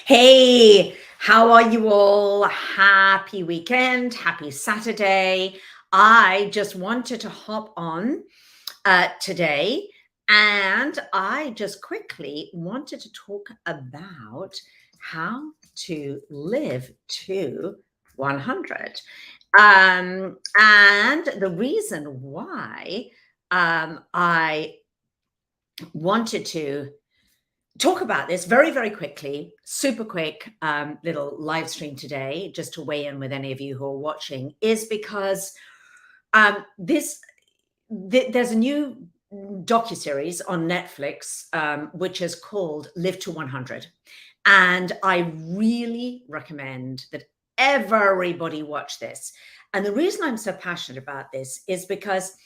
Hey, how are you all? Happy weekend, happy Saturday. I just wanted to hop on today and I just quickly wanted to talk about how to live to 100. And the reason why I wanted to talk about this very, very quickly, super quick little live stream today, just to weigh in with any of you who are watching, is because there's a new docuseries on Netflix, which is called Live to 100. And I really recommend that everybody watch this. And the reason I'm so passionate about this is because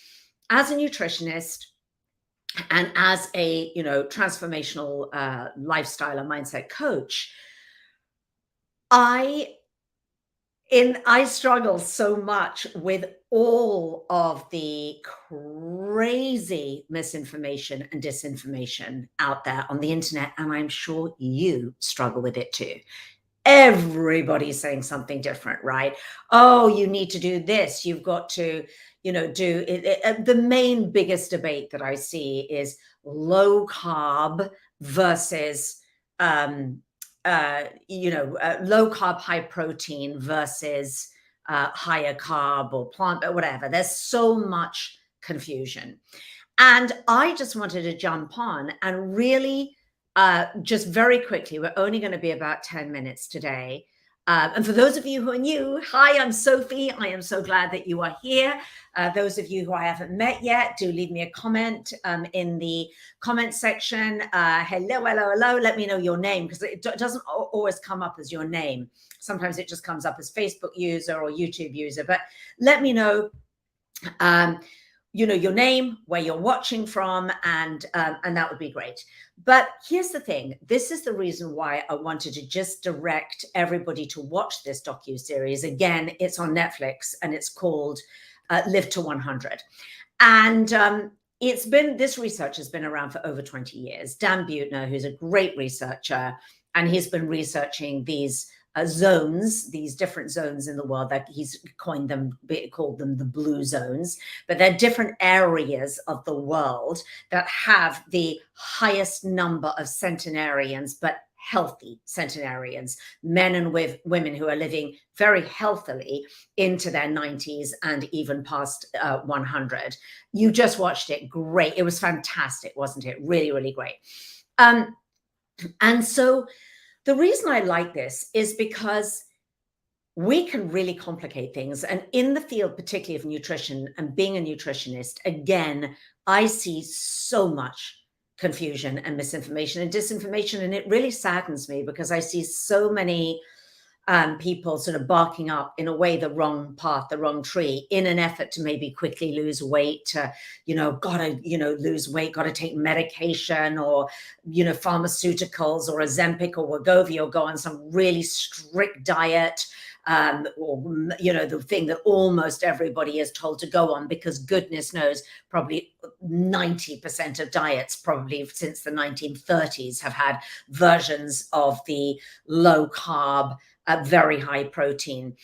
as a nutritionist, and as a transformational lifestyle and mindset coach, I struggle so much with all of the crazy misinformation and disinformation out there on the internet, and I'm sure you struggle with it too. Everybody's saying something different, right? Oh, you need to do this. You've got to, do it. The main biggest debate that I see is low versus, um, low carb, high protein versus higher carb or plant, or whatever. There's so much confusion. And I just wanted to jump on and really just very quickly, we're only going to be about 10 minutes today. And for those of you who are new, hi, I'm Sophie. I am so glad that you are here. Those of you who I haven't met yet, do leave me a comment in the comment section. Hello, hello, hello. Let me know your name, because it doesn't always come up as your name. Sometimes it just comes up as Facebook user or YouTube user. But let me know your name, where you're watching from, and that would be great. But here's the thing. This is the reason why I wanted to just direct everybody to watch this docuseries. Again, it's on Netflix and it's called Live to 100. And this research has been around for over 20 years. Dan Buettner, who's a great researcher, and he's been researching these zones, these different zones in the world, that he's called them the blue zones, but they're different areas of the world that have the highest number of centenarians, but healthy centenarians, men and women who are living very healthily into their 90s and even past 100. You just watched it. Great. It was fantastic, wasn't it? Really, really great. And so the reason I like this is because we can really complicate things. And in the field, particularly of nutrition and being a nutritionist, again, I see so much confusion and misinformation and disinformation. And it really saddens me because I see so many people sort of barking up in a way the wrong path, the wrong tree, in an effort to maybe quickly lose weight, gotta lose weight, gotta take medication or pharmaceuticals or Ozempic or Wegovy, or go on some really strict diet, or the thing that almost everybody is told to go on, because goodness knows probably 90% of diets, probably since the 1930s, have had versions of the low carb, very high protein.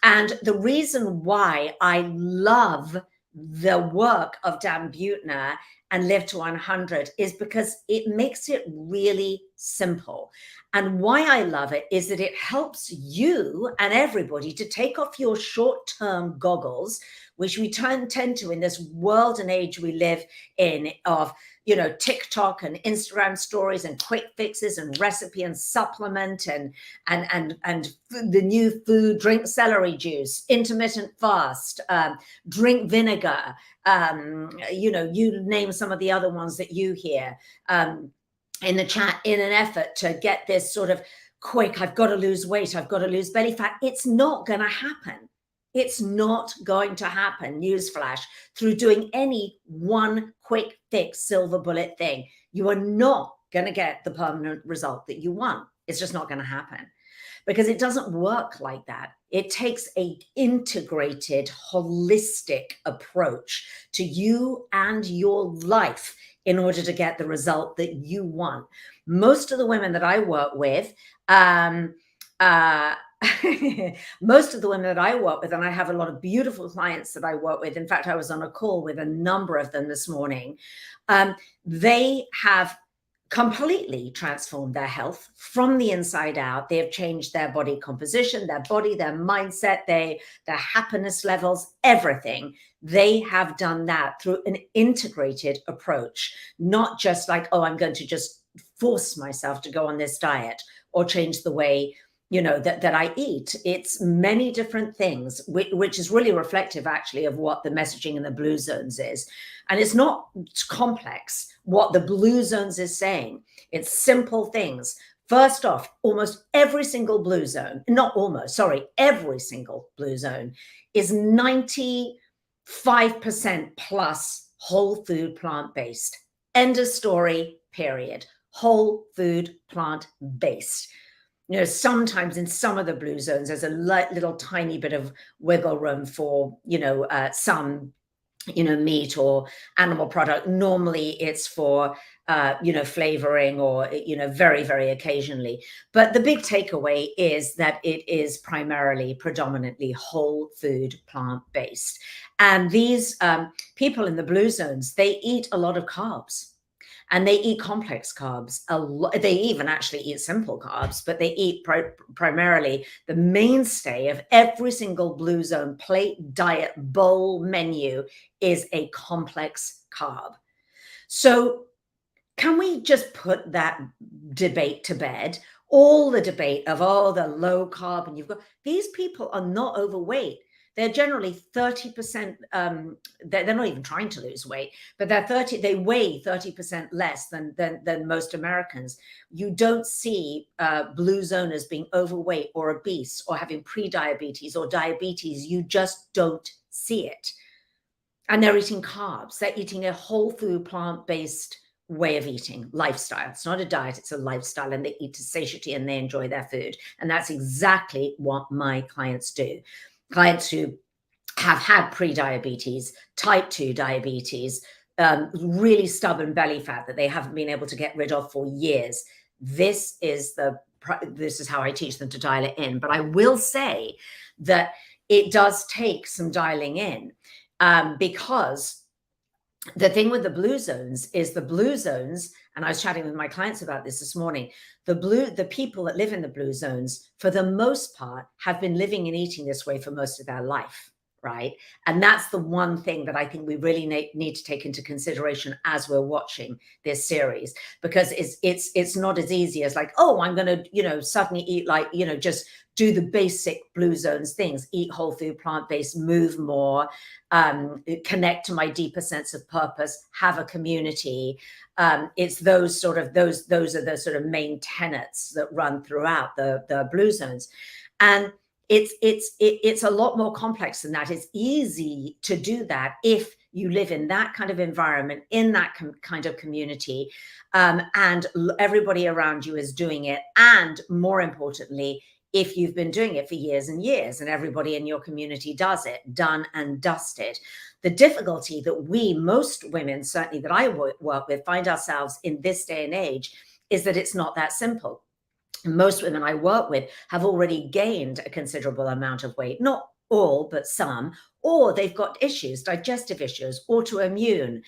And the reason why I love the work of Dan Buettner and Live to 100 is because it makes it really simple. And why I love it is that it helps you and everybody to take off your short-term goggles, which we tend to in this world and age we live in, of TikTok and Instagram stories and quick fixes and recipe and supplement and the new food, drink celery juice, intermittent fast, drink vinegar, you name some of the other ones that you hear in the chat, in an effort to get this sort of quick, I've got to lose weight, I've got to lose belly fat. It's not going to happen. It's not going to happen, newsflash, through doing any one quick fix silver bullet thing. You are not going to get the permanent result that you want. It's just not going to happen, because it doesn't work like that. It takes an integrated, holistic approach to you and your life in order to get the result that you want. Most of the women that I work with, most of the women that I work with, and I have a lot of beautiful clients that I work with. In fact, I was on a call with a number of them this morning. They have completely transformed their health from the inside out. They have changed their body composition, their body, their mindset, their happiness levels, everything. They have done that through an integrated approach, not just like, oh, I'm going to just force myself to go on this diet or change the way that I eat. It's many different things, which is really reflective actually of what the messaging in the blue zones is. And it's not complex what the blue zones is saying. It's simple things. First off, almost every single blue zone, not almost, sorry, every single blue zone is 95% plus whole food plant-based. End of story, period. Whole food plant-based. Sometimes in some of the blue zones, there's a little tiny bit of wiggle room for, some, meat or animal product. Normally it's for, flavoring or, very, very occasionally. But the big takeaway is that it is primarily, predominantly whole food, plant-based. And these people in the blue zones, they eat a lot of carbs. And they eat complex carbs a lot. They even actually eat simple carbs, but they eat primarily the mainstay of every single blue zone plate, diet, bowl, menu is a complex carb. So can we just put that debate to bed? All the debate of, the low carb, and these people are not overweight. They're generally 30%, they're not even trying to lose weight, but they weigh 30% less than most Americans. You don't see blue zoners being overweight or obese or having pre-diabetes or diabetes. You just don't see it. And they're eating carbs. They're eating a whole food, plant-based way of eating, lifestyle. It's not a diet, it's a lifestyle, and they eat to satiety and they enjoy their food. And that's exactly what my clients do. Clients who have had pre-diabetes, type 2 diabetes, really stubborn belly fat that they haven't been able to get rid of for years. This is how I teach them to dial it in. But I will say that it does take some dialing in, because the thing with the blue zones is and I was chatting with my clients about this morning, the people that live in the blue zones, for the most part, have been living and eating this way for most of their life, right? And that's the one thing that I think we really need to take into consideration as we're watching this series, because it's not as easy as like, oh, I'm going to, suddenly eat like, just do the basic blue zones things, eat whole food, plant-based, move more, connect to my deeper sense of purpose, have a community. It's those are the sort of main tenets that run throughout the blue zones. And it's a lot more complex than that. It's easy to do that if you live in that kind of environment, in that kind of community, and everybody around you is doing it. And more importantly, if you've been doing it for years and years and everybody in your community does it, done and dusted. The difficulty that most women, certainly that I work with, find ourselves in this day and age is that it's not that simple. Most women I work with have already gained a considerable amount of weight, not all, but some, or they've got issues, digestive issues, autoimmune.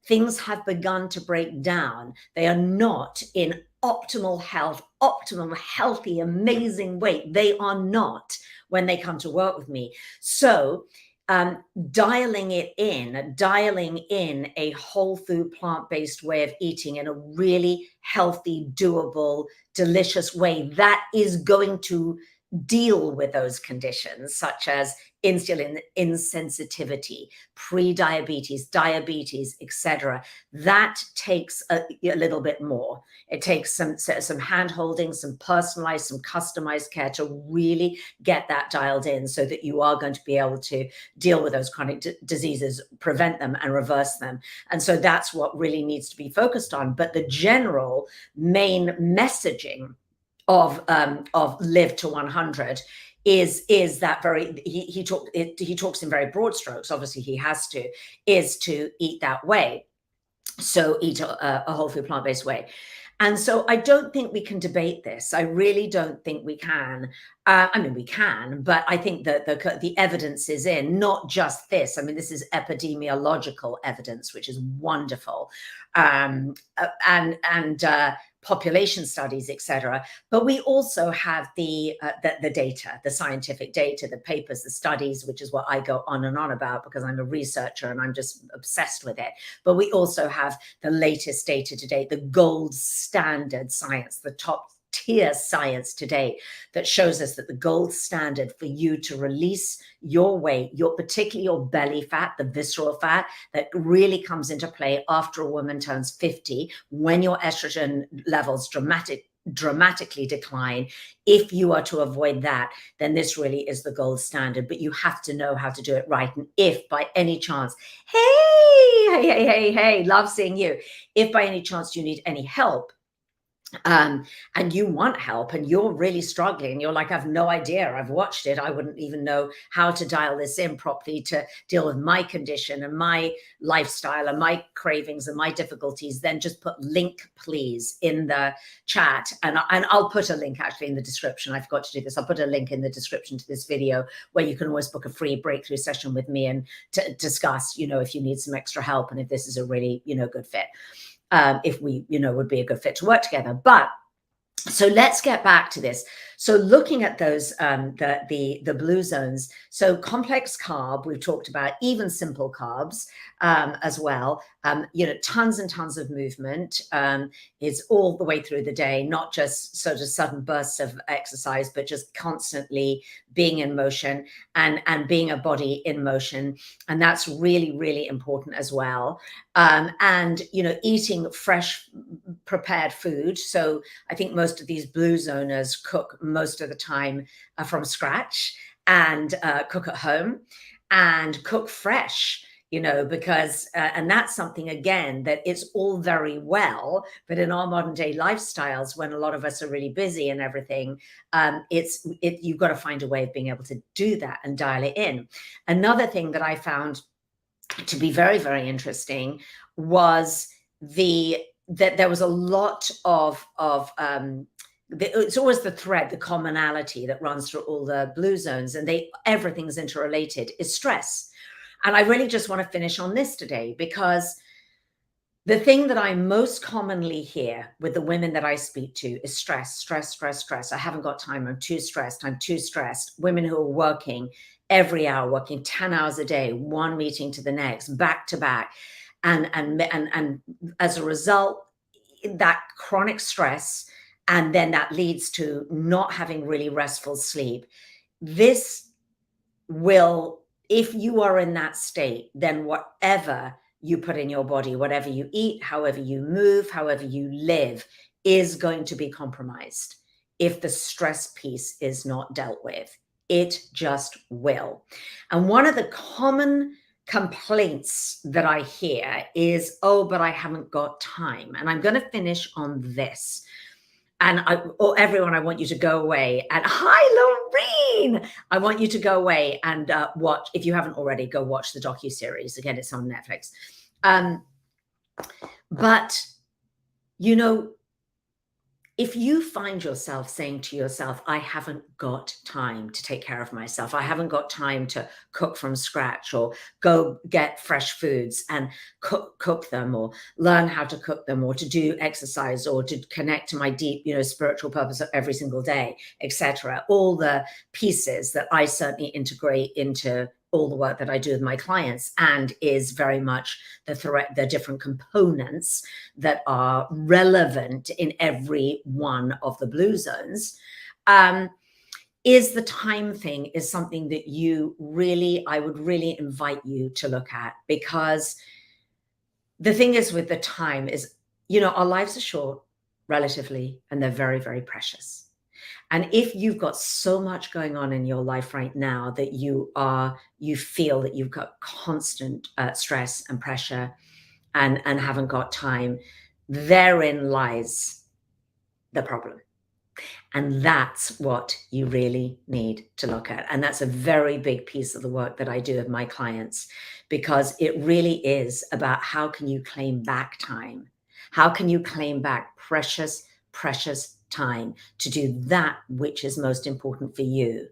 Things have begun to break down. They are not in optimal health, optimal, healthy, amazing weight. They are not when they come to work with me. So dialing in a whole food, plant-based way of eating in a really healthy, doable, delicious way that is going to deal with those conditions, such as insulin insensitivity, pre-diabetes, diabetes, etc. That takes a little bit more. It takes some hand-holding, some personalized, some customized care to really get that dialed in so that you are going to be able to deal with those chronic diseases, prevent them and reverse them. And so that's what really needs to be focused on. But the general main messaging of Live to 100 is that he talks in very broad strokes, obviously he has to, is to eat that way. So eat a whole food plant-based way. And so I don't think we can debate this. I really don't think we can. I mean, we can, but I think that the evidence is in, not just this. I mean, this is epidemiological evidence, which is wonderful, and population studies, etc. But we also have the data, the scientific data, the papers, the studies, which is what I go on and on about because I'm a researcher and I'm just obsessed with it. But we also have the latest data today, the gold standard science, the top tier science today that shows us that the gold standard for you to release your weight, particularly your belly fat, the visceral fat that really comes into play after a woman turns 50, when your estrogen levels dramatically decline. If you are to avoid that, then this really is the gold standard, but you have to know how to do it right. And if by any chance, hey, love seeing you. If by any chance you need any help, and you want help and you're really struggling, you're like, I've no idea, I've watched it, I wouldn't even know how to dial this in properly to deal with my condition and my lifestyle and my cravings and my difficulties, then just put link please in the chat, and I'll put a link actually in the description. I forgot to do this. I'll put a link in the description to this video where you can always book a free breakthrough session with me and to discuss, if you need some extra help and if this is a really, good fit. If we, would be a good fit to work together. But so let's get back to this. So looking at those, the blue zones, so complex carb, we've talked about, even simple carbs as well. Tons and tons of movement is all the way through the day, not just sort of sudden bursts of exercise, but just constantly being in motion and being a body in motion. And that's really, really important as well. And, eating fresh prepared food. So I think most of these blue zoners cook most of the time from scratch and cook at home and cook fresh, because, and that's something, again, that it's all very well, but in our modern day lifestyles, when a lot of us are really busy and everything, you've got to find a way of being able to do that and dial it in. Another thing that I found to be very, very interesting was that there was a lot of it's always the thread, the commonality that runs through all the blue zones, and everything's interrelated, is stress. And I really just want to finish on this today, because the thing that I most commonly hear with the women that I speak to is stress. I haven't got time. I'm too stressed. Women who are working every hour, working 10 hours a day, one meeting to the next, back to back. And as a result, that chronic stress, and then that leads to not having really restful sleep. This will, if you are in that state, then whatever you put in your body, whatever you eat, however you move, however you live, is going to be compromised if the stress piece is not dealt with. It just will. And one of the common complaints that I hear is, oh, but I haven't got time. And I'm going to finish on this. And everyone, I want you to go away. And hi, Lorene. I want you to go away and watch, if you haven't already, go watch the docuseries. Again, it's on Netflix. But, if you find yourself saying to yourself, I haven't got time to take care of myself, I haven't got time to cook from scratch or go get fresh foods and cook them, or learn how to cook them, or to do exercise, or to connect to my deep, spiritual purpose every single day, etc. All the pieces that I certainly integrate into all the work that I do with my clients, and is very much the different components that are relevant in every one of the blue zones. Is the time thing is something that I would really invite you to look at, because the thing is with the time is, our lives are short relatively, and they're very, very precious. And if you've got so much going on in your life right now that you feel that you've got constant stress and pressure and haven't got time, therein lies the problem. And that's what you really need to look at. And that's a very big piece of the work that I do with my clients, because it really is about how can you claim back time? How can you claim back precious, precious time to do that which is most important for you?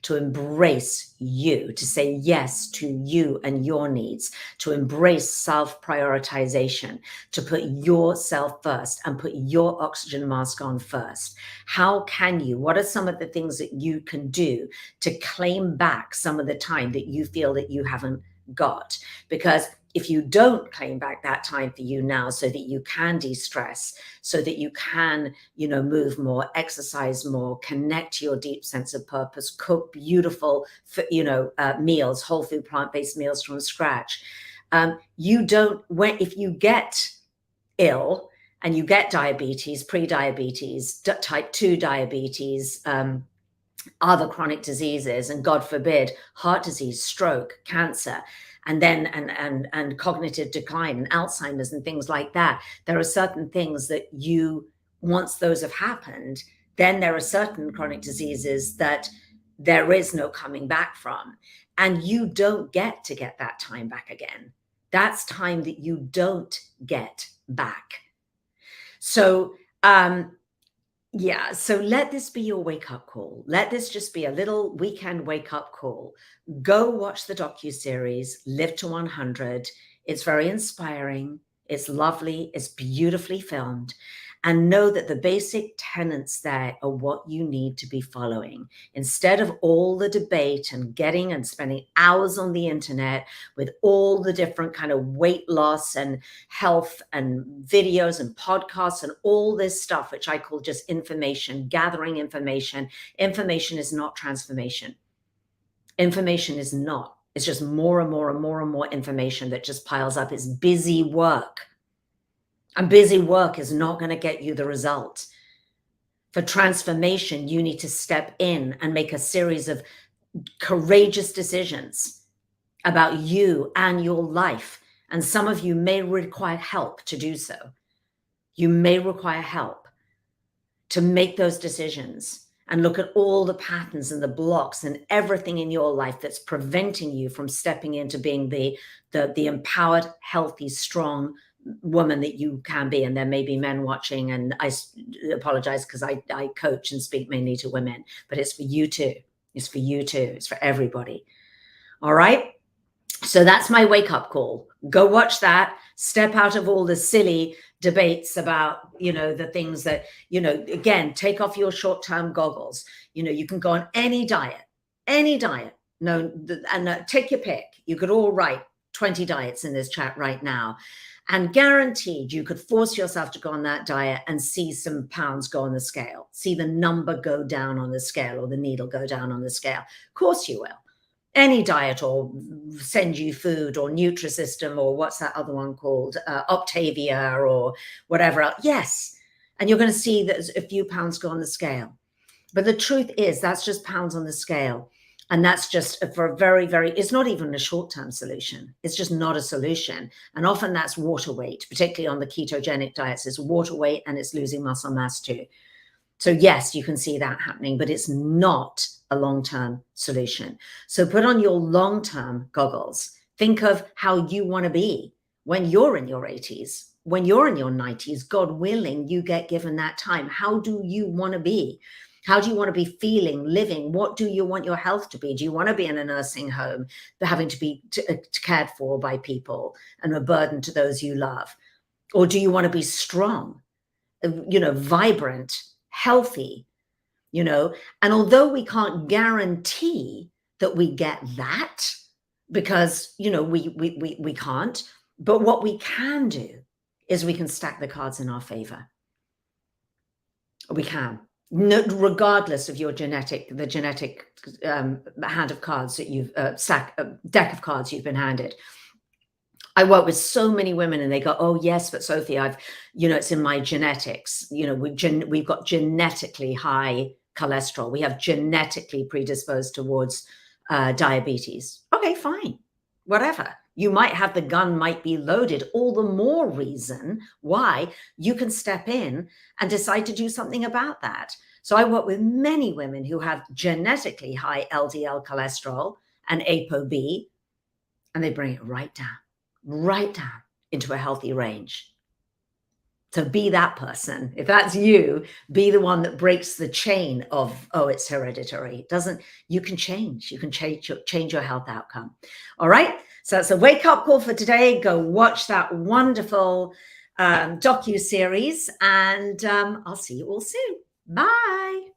To embrace you, to say yes to you and your needs, to embrace self prioritization, to put yourself first and put your oxygen mask on first. How can you? What are some of the things that you can do to claim back some of the time that you feel that you haven't got? Because if you don't claim back that time for you now, so that you can de-stress, so that you can, move more, exercise more, connect to your deep sense of purpose, cook beautiful, meals, whole food, plant-based meals from scratch. If you get ill and you get diabetes, pre-diabetes, type 2 diabetes, other chronic diseases, and God forbid, heart disease, stroke, cancer, and then and cognitive decline and Alzheimer's and things like that. There are certain things that once those have happened, then there are certain chronic diseases that there is no coming back from. And you don't get to get that time back again. That's time that you don't get back. So, so let this be your wake-up call. Let this just be a little weekend wake-up call. Go watch the docuseries, Live to 100. It's very inspiring. It's lovely. It's beautifully filmed. And know that the basic tenets there are what you need to be following. Instead of all the debate and getting and spending hours on the internet with all the different kind of weight loss and health and videos and podcasts and all this stuff, which I call just information, gathering information. Information is not transformation. Information is not. It's just more and more and more and more information that just piles up. It's busy work. And busy work is not going to get you the result. For transformation, you need to step in and make a series of courageous decisions about you and your life. And some of you may require help to do so. You may require help to make those decisions and look at all the patterns and the blocks and everything in your life that's preventing you from stepping into being the empowered, healthy, strong woman that you can be. And there may be men watching, and I apologize because I coach and speak mainly to women, but it's for you too. It's for you too. It's for everybody. All right. So that's my wake-up call. Go watch that. Step out of all the silly debates about, the things that, again, take off your short-term goggles. You can go on any diet. No, and take your pick. You could all write 20 diets in this chat right now. And guaranteed you could force yourself to go on that diet and see some pounds go on the scale, see the number go down on the scale or the needle go down on the scale. Of course you will. Any diet, or Send You Food, or Nutrisystem, or what's that other one called? Optavia, or whatever else. Yes. And you're going to see that a few pounds go on the scale. But the truth is that's just pounds on the scale. And that's just for a very, very, it's not even a short-term solution. It's just not a solution. And often that's water weight, particularly on the ketogenic diets. It's water weight and it's losing muscle mass too. So yes, you can see that happening, but it's not a long-term solution. So put on your long-term goggles. Think of how you want to be when you're in your 80s, when you're in your 90s, God willing, you get given that time. How do you want to be? How do you want to be feeling, living? What do you want your health to be? Do you want to be in a nursing home, having to be cared for by people and a burden to those you love? Or do you want to be strong, vibrant, healthy, and although we can't guarantee that we get that, because, we can't, but what we can do is we can stack the cards in our favor. We can. No, regardless of your genetic hand of cards that you've deck of cards you've been handed. I work with so many women and they go, oh yes, but Sophie, it's in my genetics. We've got genetically high cholesterol. We have genetically predisposed towards diabetes. Okay, fine, whatever. You might have the gun might be loaded, all the more reason why you can step in and decide to do something about that. So I work with many women who have genetically high LDL cholesterol and ApoB, and they bring it right down into a healthy range. So be that person. If that's you, be the one that breaks the chain of, oh, it's hereditary. It doesn't, you can change. You can change your health outcome. All right. So that's a wake up call for today. Go watch that wonderful docuseries, and I'll see you all soon. Bye.